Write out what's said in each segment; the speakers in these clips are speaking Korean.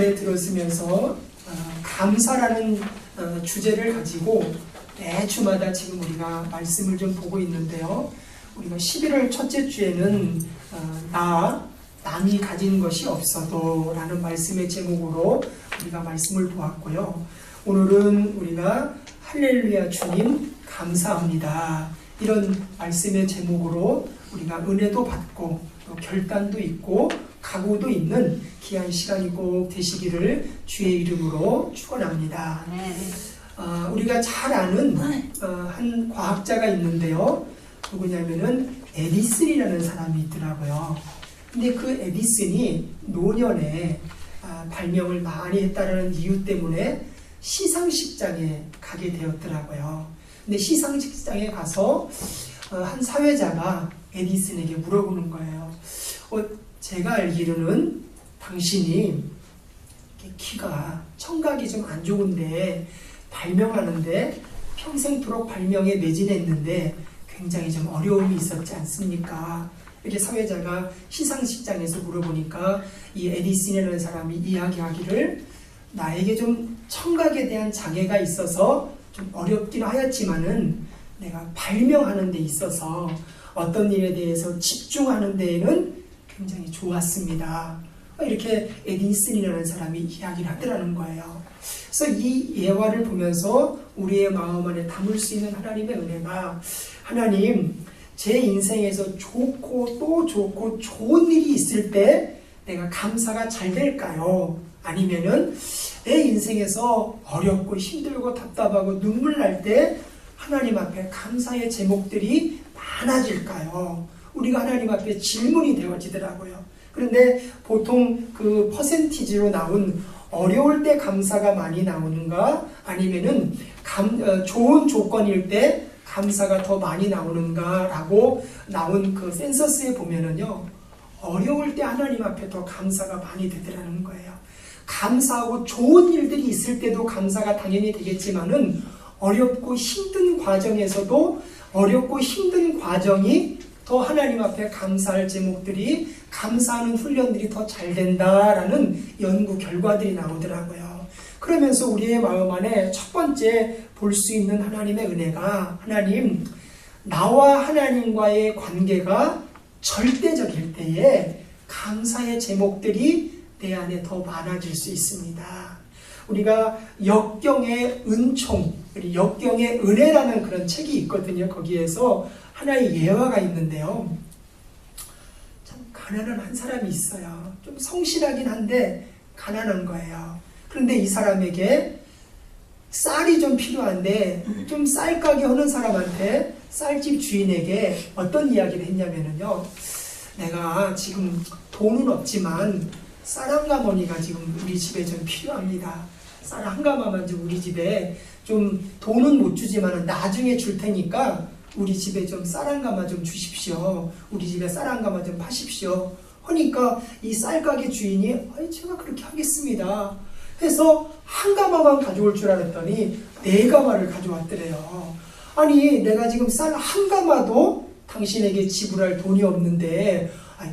주안에 들었으면서 감사라는 주제를 가지고 매주마다 지금 우리가 말씀을 좀 보고 있는데요. 우리가 11월 첫째 주에는 남이 가진 것이 없어도 라는 말씀의 제목으로 우리가 말씀을 보았고요. 오늘은 우리가 할렐루야 주님 감사합니다. 이런 말씀의 제목으로 우리가 은혜도 받고 또 결단도 있고 각오도 있는 귀한 시간이 꼭 되시기를 주의 이름으로 축원합니다. 우리가 잘 아는 한 과학자가 있는데요. 누구냐면은 에디슨이라는 사람이 있더라고요. 근데 그 에디슨이 노년에 발명을 많이 했다는 이유 때문에 시상식장에 가게 되었더라고요. 근데 시상식장에 가서 한 사회자가 에디슨에게 물어보는 거예요. 제가 알기로는 당신이 키가 청각이 좀 안 좋은데 발명하는데 평생토록 발명에 매진했는데 굉장히 좀 어려움이 있었지 않습니까? 이렇게 사회자가 시상식장에서 물어보니까 이 에디슨이라는 사람이 이야기하기를 나에게 좀 청각에 대한 장애가 있어서 좀 어렵긴 하였지만은 내가 발명하는 데 있어서 어떤 일에 대해서 집중하는 데에는 굉장히 좋았습니다. 이렇게 에디슨이라는 사람이 이야기를 하더라는 거예요. 그래서 이 예화를 보면서 우리의 마음 안에 담을 수 있는 하나님의 은혜가 하나님 제 인생에서 좋고 또 좋고 좋은 일이 있을 때 내가 감사가 잘 될까요? 아니면은 내 인생에서 어렵고 힘들고 답답하고 눈물 날 때 하나님 앞에 감사의 제목들이 많아질까요? 우리가 하나님 앞에 질문이 되어지더라고요. 그런데 보통 그 퍼센티지로 나온 어려울 때 감사가 많이 나오는가 아니면은 좋은 조건일 때 감사가 더 많이 나오는가 라고 나온 그 센서스에 보면은요, 어려울 때 하나님 앞에 더 감사가 많이 되더라는 거예요. 감사하고 좋은 일들이 있을 때도 감사가 당연히 되겠지만은 어렵고 힘든 과정에서도 어렵고 힘든 과정이 더 하나님 앞에 감사할 제목들이 감사하는 훈련들이 더 잘 된다라는 연구 결과들이 나오더라고요. 그러면서 우리의 마음 안에 첫 번째 볼 수 있는 하나님의 은혜가 하나님 나와 하나님과의 관계가 절대적일 때에 감사의 제목들이 내 안에 더 많아질 수 있습니다. 우리가 역경의 은총, 역경의 은혜라는 그런 책이 있거든요. 거기에서 하나의 예화가 있는데요. 참 가난한 한 사람이 있어요. 좀 성실하긴 한데 가난한 거예요. 그런데 이 사람에게 쌀이 좀 필요한데 좀 쌀 가게 하는 사람한테 쌀집 주인에게 어떤 이야기를 했냐면요. 내가 지금 돈은 없지만 쌀 한 가마니가 지금 우리 집에 좀 필요합니다. 쌀 한 가마만 좀 우리 집에 좀 돈은 못 주지만 나중에 줄 테니까 우리 집에 좀 쌀 한 가마 좀 주십시오. 우리 집에 쌀 한 가마 좀 파십시오. 하니까 이 쌀가게 주인이 제가 그렇게 하겠습니다. 해서 한 가마만 가져올 줄 알았더니 4가마를 가져왔더래요. 아니 내가 지금 쌀 한 가마도 당신에게 지불할 돈이 없는데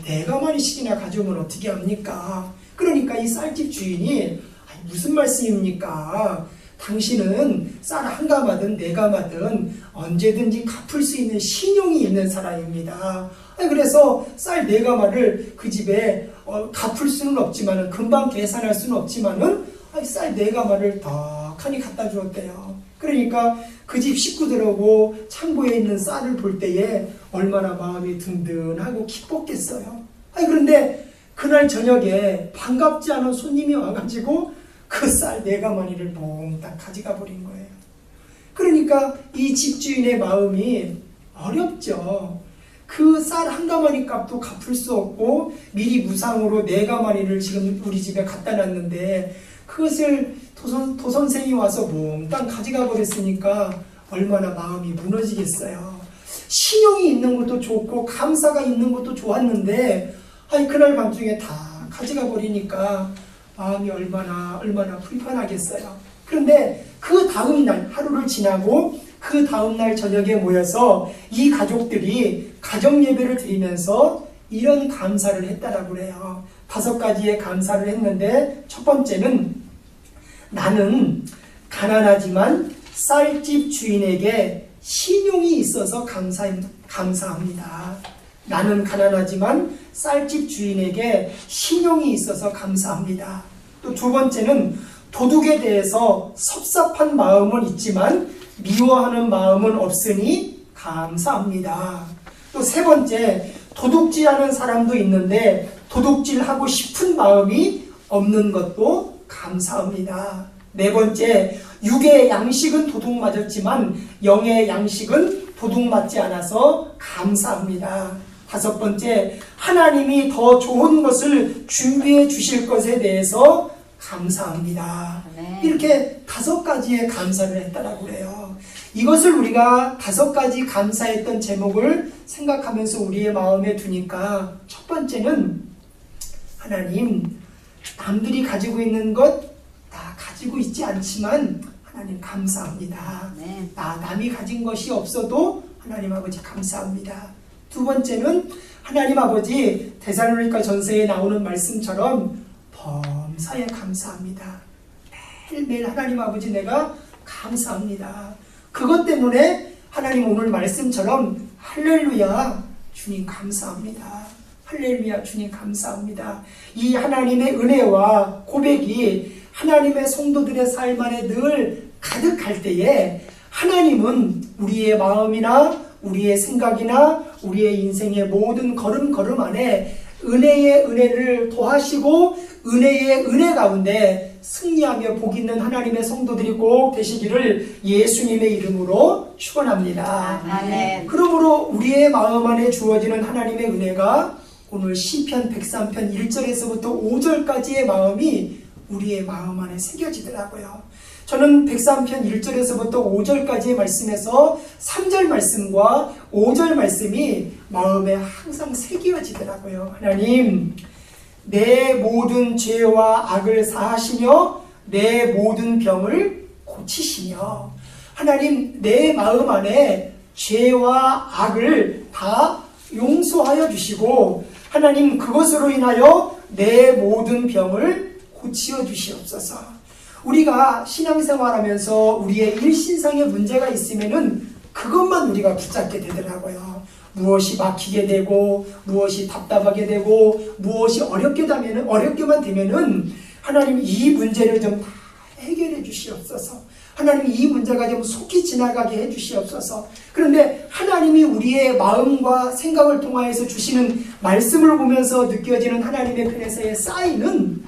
4가마씩이나 가져오면 어떻게 합니까? 그러니까 이 쌀집 주인이 무슨 말씀입니까? 당신은 쌀 한 가마든 4가마든 언제든지 갚을 수 있는 신용이 있는 사람입니다. 그래서 쌀 4가마를 그 집에 갚을 수는 없지만은 금방 계산할 수는 없지만은 쌀 4가마를 덕하니 갖다 주었대요. 그러니까 그 집 식구들하고 창고에 있는 쌀을 볼 때에 얼마나 마음이 든든하고 기뻤겠어요. 그런데 그날 저녁에 반갑지 않은 손님이 와가지고 그 쌀 4가마니를 몽땅 가져가 버린 거예요. 그러니까 이 집주인의 마음이 어렵죠. 그 쌀 한 가마니 값도 갚을 수 없고 미리 무상으로 4가마니를 지금 우리 집에 갖다 놨는데 그것을 도선생이 와서 몽땅 가져가 버렸으니까 얼마나 마음이 무너지겠어요. 신용이 있는 것도 좋고 감사가 있는 것도 좋았는데 그날 밤중에 다 가져가 버리니까 마음이 얼마나 불편하겠어요. 그런데 그 다음 날 하루를 지나고 그 다음 날 저녁에 모여서 이 가족들이 가정 예배를 드리면서 이런 감사를 했다라고 그래요. 5가지의 감사를 했는데 첫 번째는 나는 가난하지만 쌀집 주인에게 신용이 있어서 감사합니다. 나는 가난하지만 쌀집 주인에게 신용이 있어서 감사합니다. 또 두 번째는 도둑에 대해서 섭섭한 마음은 있지만 미워하는 마음은 없으니 감사합니다. 또 세 번째, 도둑질하는 사람도 있는데 도둑질하고 싶은 마음이 없는 것도 감사합니다. 네 번째, 육의 양식은 도둑맞았지만 영의 양식은 도둑맞지 않아서 감사합니다. 다섯 번째, 하나님이 더 좋은 것을 준비해 주실 것에 대해서 감사합니다. 네. 이렇게 5가지의 감사를 했다라고 해요. 이것을 우리가 5가지 감사했던 제목을 생각하면서 우리의 마음에 두니까 첫 번째는 하나님, 남들이 가지고 있는 것 다 가지고 있지 않지만 하나님 감사합니다. 네. 남이 가진 것이 없어도 하나님 아버지 감사합니다. 두 번째는 하나님 아버지 데살로니가 전서에 나오는 말씀처럼 범사에 감사합니다. 매일매일 하나님 아버지 내가 감사합니다. 그것 때문에 하나님 오늘 말씀처럼 할렐루야 주님 감사합니다. 할렐루야 주님 감사합니다. 이 하나님의 은혜와 고백이 하나님의 성도들의 삶 안에 늘 가득할 때에 하나님은 우리의 마음이나 우리의 생각이나 우리의 인생의 모든 걸음걸음 안에 은혜의 은혜를 더하시고 은혜의 은혜 가운데 승리하며 복 있는 하나님의 성도들이 꼭 되시기를 예수님의 이름으로 축원합니다. 아멘. 그러므로 우리의 마음 안에 주어지는 하나님의 은혜가 오늘 시편 103편 1절에서부터 5절까지의 마음이 우리의 마음 안에 새겨지더라고요. 저는 103편 1절에서부터 5절까지의 말씀에서 3절 말씀과 5절 말씀이 마음에 항상 새겨지더라고요. 하나님, 내 모든 죄와 악을 사하시며 내 모든 병을 고치시며, 하나님 내 마음 안에 죄와 악을 다 용서하여 주시고 하나님 그것으로 인하여 내 모든 병을 고치어 주시옵소서. 우리가 신앙생활하면서 우리의 일신상의 문제가 있으면은 그것만 우리가 붙잡게 되더라고요. 무엇이 막히게 되고 무엇이 답답하게 되고 무엇이 어렵게만 되면은 하나님 이 문제를 좀 다 해결해 주시옵소서. 하나님 이 문제가 좀 속히 지나가게 해 주시옵소서. 그런데 하나님이 우리의 마음과 생각을 통하여서 주시는 말씀을 보면서 느껴지는 하나님의 편에서의 쌓이는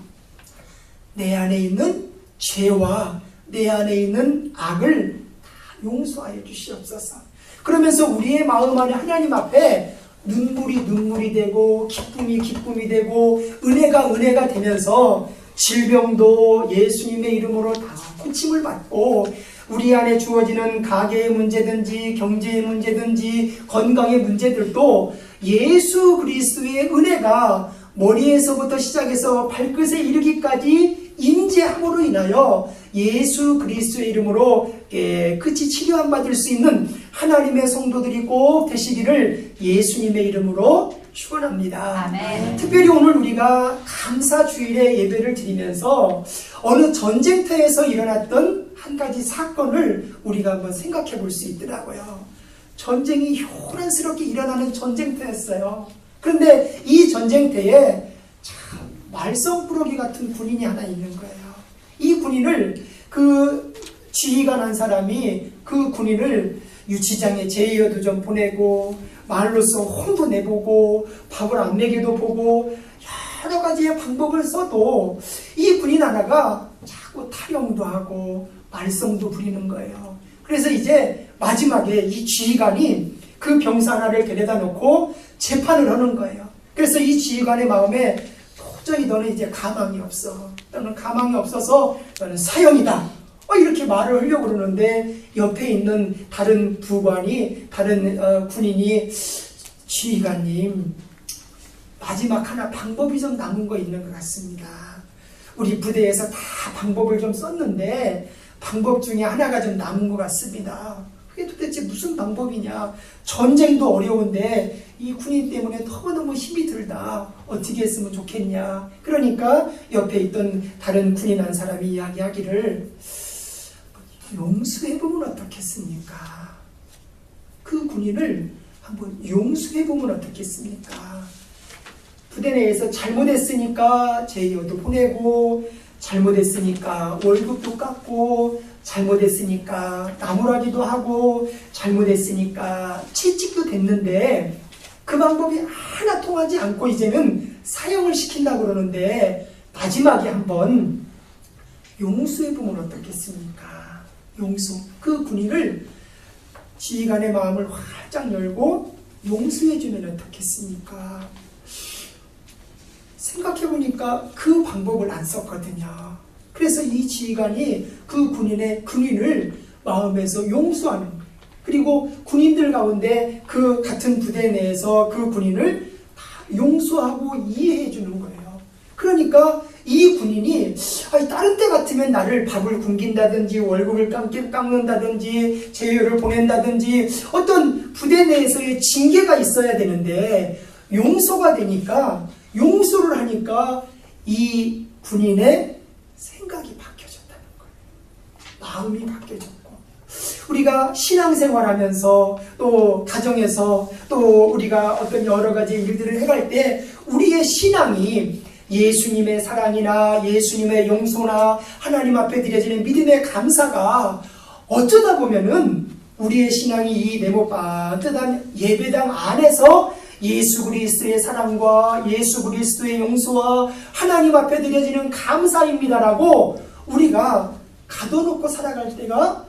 내 안에 있는 죄와 내 안에 있는 악을 다 용서하여 주시옵소서. 그러면서 우리의 마음 안에 하나님 앞에 눈물이 되고 기쁨이 되고 은혜가 되면서 질병도 예수님의 이름으로 다 고침을 받고 우리 안에 주어지는 가계의 문제든지 경제의 문제든지 건강의 문제들도 예수 그리스도의 은혜가 머리에서부터 시작해서 발끝에 이르기까지 임재함으로 인하여 예수 그리스도의 이름으로 깨끗이 치료함 받을 수 있는 하나님의 성도들이 꼭 되시기를 예수님의 이름으로 축원합니다. 아멘. 특별히 오늘 우리가 감사주일에 예배를 드리면서 어느 전쟁터에서 일어났던 한 가지 사건을 우리가 한번 생각해 볼 수 있더라고요. 전쟁이 효란스럽게 일어나는 전쟁터였어요. 그런데 이 전쟁터에 참 말썽꾸러기 같은 군인이 하나 있는 거예요. 이 군인을 그 지휘관 한 사람이 그 군인을 유치장에 제의어도 좀 보내고 말로써 혼도 내보고 밥을 안 먹여도 보고 여러 가지의 방법을 써도 이 군인 하나가 자꾸 타령도 하고 말썽도 부리는 거예요. 그래서 이제 마지막에 이 지휘관이 그 병사 하나를 데려다 놓고 재판을 하는 거예요. 그래서 이 지휘관의 마음에 도저히 너는 이제 가망이 없어. 너는 가망이 없어서 너는 사형이다. 이렇게 말을 하려고 그러는데 옆에 있는 다른 부관이 다른 군인이 지휘관님 마지막 하나 방법이 좀 남은 거 있는 것 같습니다. 우리 부대에서 다 방법을 좀 썼는데 방법 중에 하나가 좀 남은 것 같습니다. 그게 도대체 무슨 방법이냐. 전쟁도 어려운데 이 군인 때문에 너무너무 힘이 들다. 어떻게 했으면 좋겠냐. 그러니까 옆에 있던 다른 군인 한 사람이 이야기하기를 용서해보면 어떻겠습니까? 그 군인을 한번 용서해보면 어떻겠습니까? 부대 내에서 잘못했으니까 제의어도 보내고, 잘못했으니까 월급도 깎고, 잘못했으니까 나무라기도 하고, 잘못했으니까 채찍도 됐는데 그 방법이 하나 통하지 않고 이제는 사형을 시킨다고 그러는데 마지막에 한번 용서해보면 어떻겠습니까? 용서. 그 군인을 지휘관의 마음을 활짝 열고 용서해주면 어떻겠습니까? 생각해보니까 그 방법을 안 썼거든요. 그래서 이 지휘관이 그 군인을 마음에서 용서하는, 그리고 군인들 가운데 그 같은 부대 내에서 그 군인을 다 용서하고 이해해주는 거예요. 그러니까 이 군인이 다른 때 같으면 나를 밥을 굶긴다든지 월급을 깎는다든지 제의를 보낸다든지 어떤 부대 내에서의 징계가 있어야 되는데 용서가 되니까, 용서를 하니까 이 군인의 생각이 바뀌어졌다는 거예요. 마음이 바뀌어졌고, 우리가 신앙생활하면서 또 가정에서 또 우리가 어떤 여러 가지 일들을 해갈 때 우리의 신앙이 예수님의 사랑이나 예수님의 용서나 하나님 앞에 드려지는 믿음의 감사가 어쩌다 보면은 우리의 신앙이 이 네모 반듯한 예배당 안에서 예수 그리스도의 사랑과 예수 그리스도의 용서와 하나님 앞에 드려지는 감사입니다라고 우리가 가둬놓고 살아갈 때가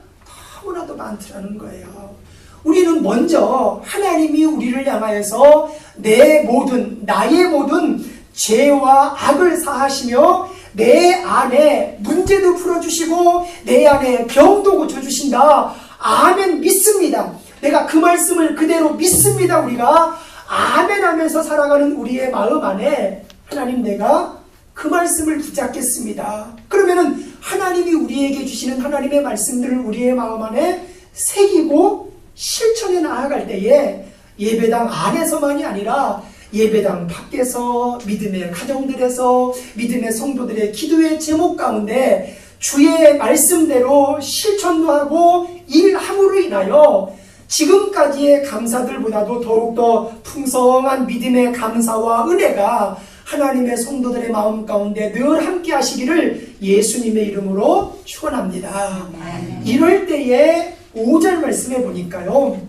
너무나도 많더라는 거예요. 우리는 먼저 하나님이 우리를 향하여서 나의 모든 죄와 악을 사하시며 내 안에 문제도 풀어주시고 내 안에 병도 고쳐주신다. 아멘, 믿습니다. 내가 그 말씀을 그대로 믿습니다. 우리가 아멘 하면서 살아가는 우리의 마음 안에 하나님, 내가 그 말씀을 붙잡겠습니다. 그러면은 하나님이 우리에게 주시는 하나님의 말씀들을 우리의 마음 안에 새기고 실천해 나아갈 때에 예배당 안에서만이 아니라 예배당 밖에서, 믿음의 가정들에서, 믿음의 성도들의 기도의 제목 가운데 주의 말씀대로 실천도 하고 일함으로 인하여 지금까지의 감사들보다도 더욱더 풍성한 믿음의 감사와 은혜가 하나님의 성도들의 마음 가운데 늘 함께 하시기를 예수님의 이름으로 축원합니다. 이럴 때에 5절 말씀해 보니까요,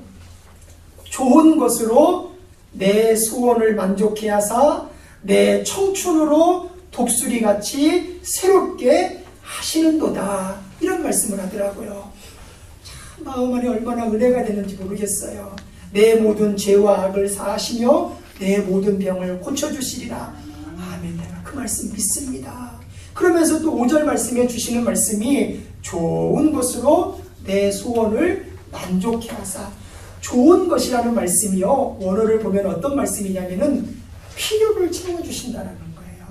좋은 것으로 내 소원을 만족해 하사 내 청춘으로 독수리같이 새롭게 하시는도다, 이런 말씀을 하더라고요. 참 마음 안에 얼마나 은혜가 되는지 모르겠어요. 내 모든 죄와 악을 사하시며 내 모든 병을 고쳐주시리라. 아멘. 내가 그 말씀 믿습니다. 그러면서 또 5절 말씀에 주시는 말씀이 좋은 것으로 내 소원을 만족해 하사. 좋은 것이라는 말씀이요, 원어를 보면 어떤 말씀이냐면은 필요를 채워주신다는 거예요.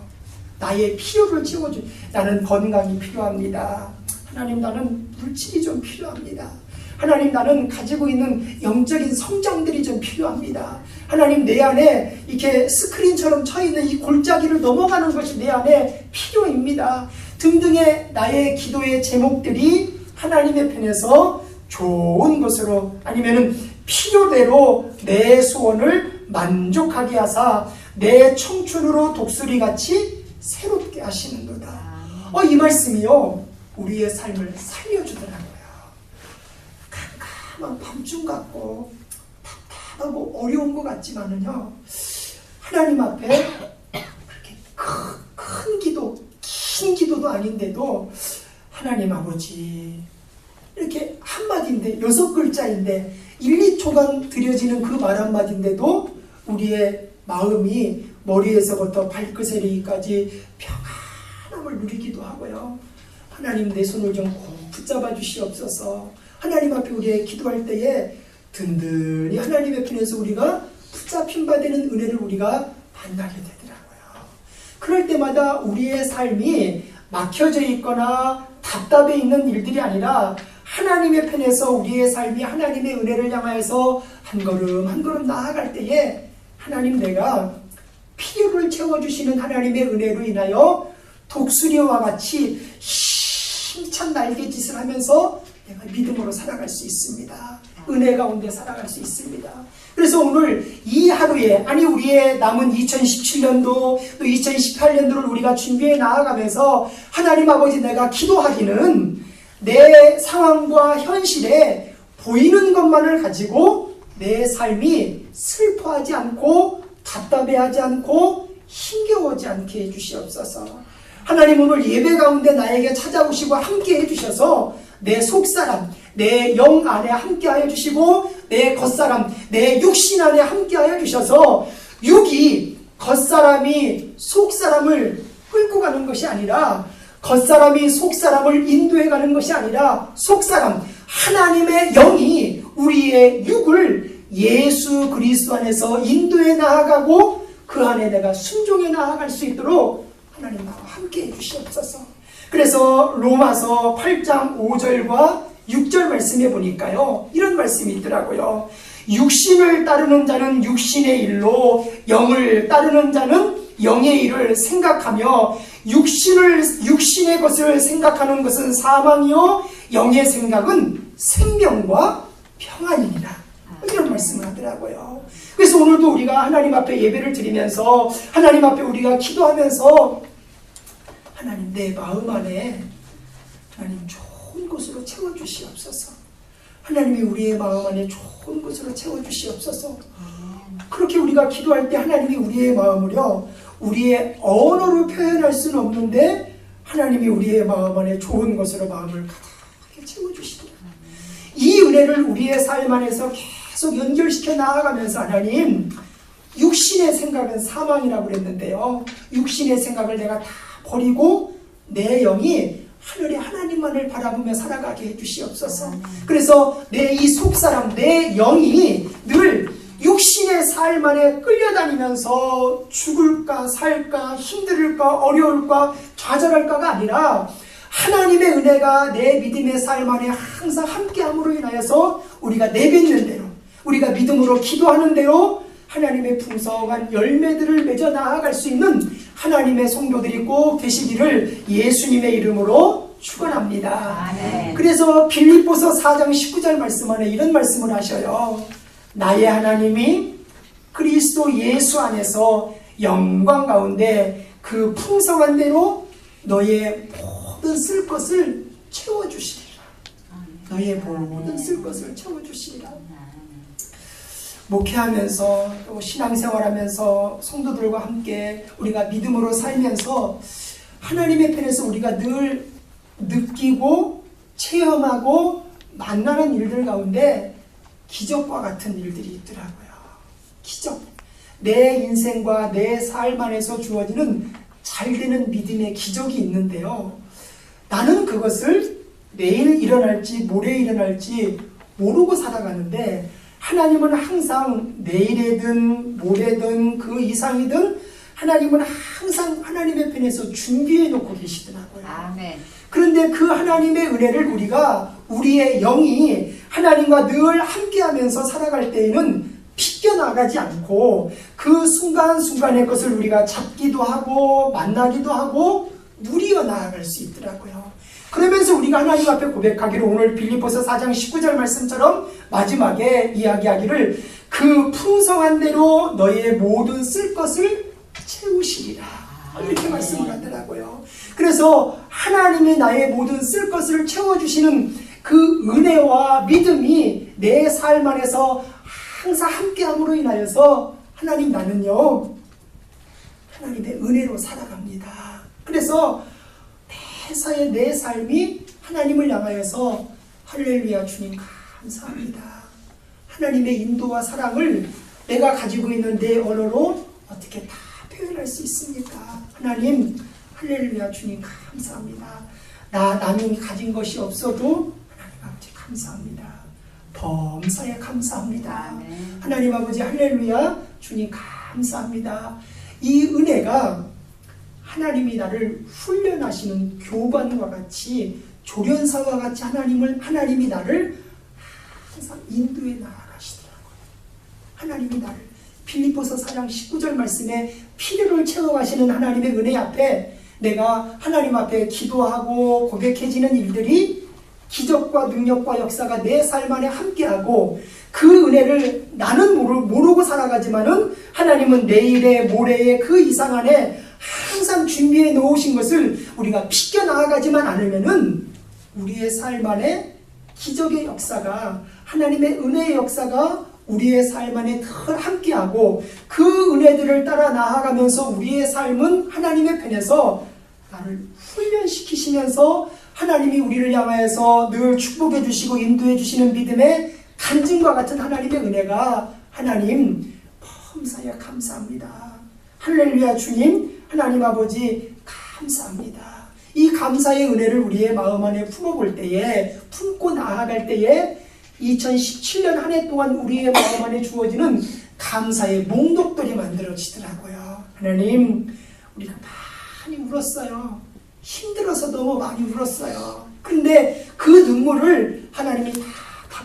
나의 필요를 나는 건강이 필요합니다. 하나님, 나는 물질이 좀 필요합니다. 하나님, 나는 가지고 있는 영적인 성장들이 좀 필요합니다. 하나님, 내 안에 이렇게 스크린처럼 쳐있는 이 골짜기를 넘어가는 것이 내 안에 필요입니다. 등등의 나의 기도의 제목들이 하나님의 편에서 좋은 것으로, 아니면은 필요대로 내 소원을 만족하게 하사 내 청춘으로 독수리같이 새롭게 하시는도다. 이 말씀이요, 우리의 삶을 살려주더라고요. 깜깜한 밤중 같고 답답하고 어려운 것 같지만은요, 하나님 앞에 그렇게 큰 기도, 긴 기도도 아닌데도 하나님 아버지, 이렇게 한마디인데 6글자인데 1, 2초간 드려지는 그 말 한마디인데도 우리의 마음이 머리에서부터 발끝에 이르기까지 평안함을 누리기도 하고요. 하나님, 내 손을 좀 꼭 붙잡아 주시옵소서. 하나님 앞에 우리의 기도할 때에 든든히 하나님의 편에서 우리가 붙잡힌 바 되는 은혜를 우리가 만나게 되더라고요. 그럴 때마다 우리의 삶이 막혀져 있거나 답답해 있는 일들이 아니라 하나님의 편에서 우리의 삶이 하나님의 은혜를 향하여서 한 걸음 한 걸음 나아갈 때에 하나님, 내가 필요를 채워주시는 하나님의 은혜로 인하여 독수리와 같이 힘찬 날갯짓을 하면서 내가 믿음으로 살아갈 수 있습니다. 은혜 가운데 살아갈 수 있습니다. 그래서 오늘 이 하루에, 아니 우리의 남은 2017년도 또 2018년도를 우리가 준비해 나아가면서 하나님 아버지, 내가 기도하기는 내 상황과 현실에 보이는 것만을 가지고 내 삶이 슬퍼하지 않고 답답해하지 않고 힘겨워하지 않게 해주시옵소서. 하나님, 오늘 예배 가운데 나에게 찾아오시고 함께 해주셔서 내 속사람, 내 영 안에 함께하여 주시고 내 겉사람, 내 육신 안에 함께하여 주셔서 육이 겉사람이 속사람을 끌고 가는 것이 아니라, 겉사람이 속사람을 인도해 가는 것이 아니라, 속사람 하나님의 영이 우리의 육을 예수 그리스도 안에서 인도해 나아가고 그 안에 내가 순종해 나아갈 수 있도록 하나님 나와 함께 해주시옵소서. 그래서 로마서 8장 5절과 6절 말씀에 보니까요, 이런 말씀이 있더라고요. 육신을 따르는 자는 육신의 일로, 영을 따르는 자는 영의 일을 생각하며, 육신의 것을 생각하는 것은 사망이요 영의 생각은 생명과 평안이니라. 이런 말씀을 하더라고요. 그래서 오늘도 우리가 하나님 앞에 예배를 드리면서, 하나님 앞에 우리가 기도하면서, 하나님, 내 마음 안에 하나님 좋은 것으로 채워주시옵소서. 하나님이 우리의 마음 안에 좋은 것으로 채워주시옵소서. 그렇게 우리가 기도할 때 하나님이 우리의 마음을요, 우리의 언어로 표현할 수는 없는데 하나님이 우리의 마음 안에 좋은 것으로 마음을 가득하게 채워주시더라. 이 은혜를 우리의 삶 안에서 계속 연결시켜 나아가면서, 하나님, 육신의 생각은 사망이라고 그랬는데요, 육신의 생각을 내가 다 버리고 내 영이 하늘의 하나님만을 바라보며 살아가게 해주시옵소서. 그래서 내 이 속사람, 내 영이 늘 육신의 삶 안에 끌려다니면서 죽을까 살까 힘들을까 어려울까 좌절할까가 아니라, 하나님의 은혜가 내 믿음의 삶 안에 항상 함께함으로 인하여서 우리가 내뱉는 대로, 우리가 믿음으로 기도하는 대로 하나님의 풍성한 열매들을 맺어 나아갈 수 있는 하나님의 성도들이 꼭 되시기를 예수님의 이름으로 축원합니다. 아멘. 그래서 빌립보서 4장 19절 말씀 안에 이런 말씀을 하셔요. 나의 하나님이 그리스도 예수 안에서 영광 가운데 그 풍성한 대로 너의 모든 쓸 것을 채워주시리라. 너의 모든 쓸 것을 채워주시리라. 목회하면서 또 신앙생활하면서 성도들과 함께 우리가 믿음으로 살면서 하나님의 편에서 우리가 늘 느끼고 체험하고 만나는 일들 가운데 기적과 같은 일들이 있더라고요. 기적. 내 인생과 내 삶 안에서 주어지는 잘되는 믿음의 기적이 있는데요, 나는 그것을 내일 일어날지 모레 일어날지 모르고 살아가는데, 하나님은 항상 내일이든 모레든 그 이상이든 하나님은 항상 하나님의 편에서 준비해 놓고 계시더라고요. 아멘. 그런데 그 하나님의 은혜를 우리의 영이 하나님과 늘 함께하면서 살아갈 때에는 빗겨나가지 않고 그 순간순간의 것을 우리가 잡기도 하고 만나기도 하고 누리어 나아갈 수 있더라고요. 그러면서 우리가 하나님 앞에 고백하기를, 오늘 빌립보서 4장 19절 말씀처럼 마지막에 이야기하기를, 그 풍성한 대로 너의 모든 쓸 것을 채우시리라, 이렇게 말씀을 하더라고요. 그래서 하나님이 나의 모든 쓸 것을 채워주시는 그 은혜와 믿음이 내 삶 안에서 항상 함께함으로 인하여서, 하나님, 나는요 하나님의 은혜로 살아갑니다. 그래서 회사의 내 삶이 하나님을 향하여서 할렐루야 주님 감사합니다. 하나님의 인도와 사랑을 내가 가지고 있는 내 언어로 어떻게 다 표현할 수 있습니까? 하나님 할렐루야 주님 감사합니다. 남이 가진 것이 없어도 하나님 아버지 감사합니다. 범사에 감사합니다. 하나님 아버지 할렐루야 주님 감사합니다. 이 은혜가 하나님이 나를 훈련하시는 교관과 같이 조련사와 같이 하나님이 나를 항상 인도해 나가시더라고요. 하나님이 나를 빌립보서 4장 19절 말씀에 필요를 채워가시는 하나님의 은혜 앞에 내가 하나님 앞에 기도하고 고백해지는 일들이 기적과 능력과 역사가 내 삶 안에 함께하고 그 은혜를 나는 모르고 살아가지만은 하나님은 내일에 모레에 그 이상 안에 항상 준비해 놓으신 것을 우리가 비껴나가지만 않으면은 우리의 삶 안에 기적의 역사가 하나님의 은혜의 역사가 우리의 삶 안에 늘 함께하고 그 은혜들을 따라 나아가면서 우리의 삶은 하나님의 편에서 나를 훈련시키시면서 하나님이 우리를 향하여서 늘 축복해 주시고 인도해 주시는 믿음의 간증과 같은 하나님의 은혜가 하나님 범사에 감사합니다. 할렐루야 주님 하나님 아버지 감사합니다. 이 감사의 은혜를 우리의 마음 안에 품어볼 때에 품고 나아갈 때에 2017년 한 해 동안 우리의 마음 안에 주어지는 감사의 몽독들이 만들어지더라고요. 하나님 우리가 많이 울었어요. 힘들어서도 많이 울었어요. 근데 그 눈물을 하나님이 다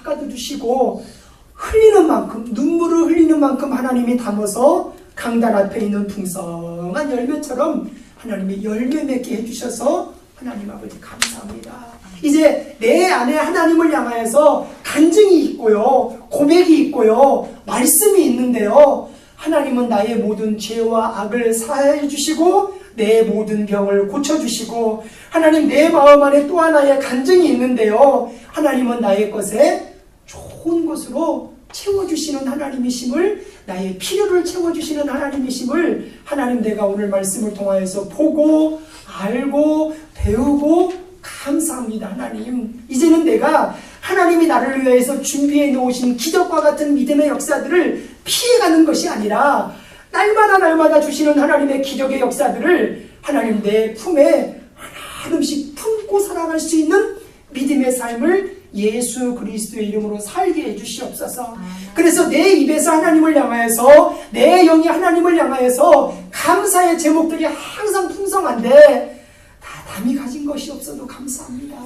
닦아주시고 흘리는 만큼 눈물을 흘리는 만큼 하나님이 담아서 강단 앞에 있는 풍성한 열매처럼 하나님이 열매 맺게 해주셔서 하나님 아버지 감사합니다. 이제 내 안에 하나님을 향하여서 간증이 있고요, 고백이 있고요, 말씀이 있는데요. 하나님은 나의 모든 죄와 악을 사해 주시고 내 모든 병을 고쳐주시고 하나님 내 마음 안에 또 하나의 간증이 있는데요. 하나님은 나의 것에 좋은 것으로 채워주시는 하나님이심을 나의 필요를 채워주시는 하나님이심을 하나님 내가 오늘 말씀을 통하여서 보고 알고 배우고 감사합니다. 하나님 이제는 내가 하나님이 나를 위해서 준비해 놓으신 기적과 같은 믿음의 역사들을 피해가는 것이 아니라 날마다 주시는 하나님의 기적의 역사들을 하나님 내 품에 하나씩 품고 살아갈 수 있는 믿음의 삶을 예수 그리스도의 이름으로 살게 해주시옵소서. 그래서 내 입에서 하나님을 향하여서 내 영이 하나님을 향하여서 감사의 제목들이 항상 풍성한데 다 남이 가진 것이 없어도 감사합니다.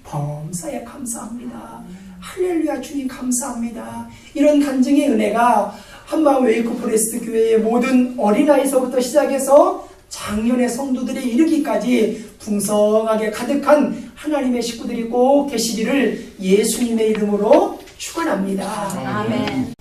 범사에 감사합니다. 할렐루야 주님 감사합니다. 이런 간증의 은혜가 한마음 웨이크 포레스트 교회의 모든 어린아이서부터 시작해서 작년의 성도들에 이르기까지 풍성하게 가득한 하나님의 식구들이 꼭 되시기를 예수님의 이름으로 축원합니다. 아멘.